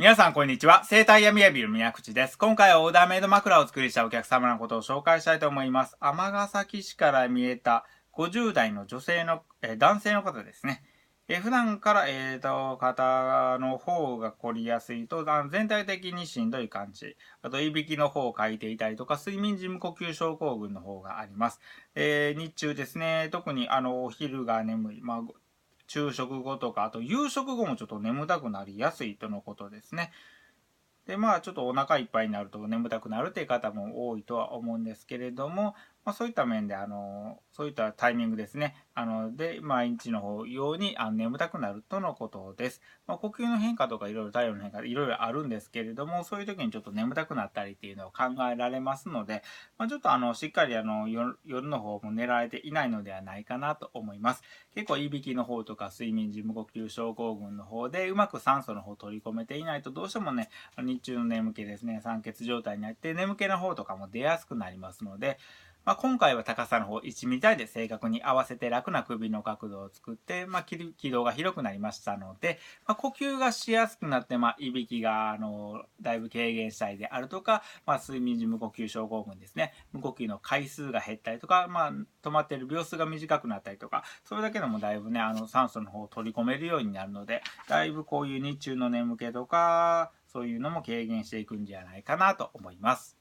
皆さんこんにちは。生体闇やビル宮口です。今回はオーダーメイド枕をお作りしたお客様のことを紹介したいと思います。尼崎市から見えた50代の女性の、男性の方ですね。普段から、肩の方が凝りやすいと、全体的にしんどい感じ。あと、いびきの方をかいていたりとか、睡眠時無呼吸症候群の方があります。日中ですね、特にお昼が眠い。昼食後とか、あと夕食後もちょっと眠たくなりやすいとのことですね。で、ちょっとお腹いっぱいになると眠たくなるっていう方も多いとは思うんですけれども、そういった面で、そういったタイミングですね。で、毎日の方ように眠たくなるとのことです。呼吸の変化とかいろいろ体温の変化いろいろあるんですけれども、そういう時にちょっと眠たくなったりっていうのを考えられますので、ちょっとしっかり夜の方も寝られていないのではないかなと思います。結構いびきの方とか睡眠時無呼吸症候群の方でうまく酸素の方を取り込めていないとどうしてもね、日中の眠気ですね、酸欠状態になって眠気の方とかも出やすくなりますので、今回は高さの方1ミリ台で正確に合わせて楽な首の角度を作って、軌道が広くなりましたので、呼吸がしやすくなって、いびきがだいぶ軽減したりであるとか、睡眠時無呼吸症候群ですね、無呼吸の回数が減ったりとか、止まっている秒数が短くなったりとか、それだけでもだいぶね、酸素の方を取り込めるようになるので、だいぶこういう日中の眠気とか、そういうのも軽減していくんじゃないかなと思います。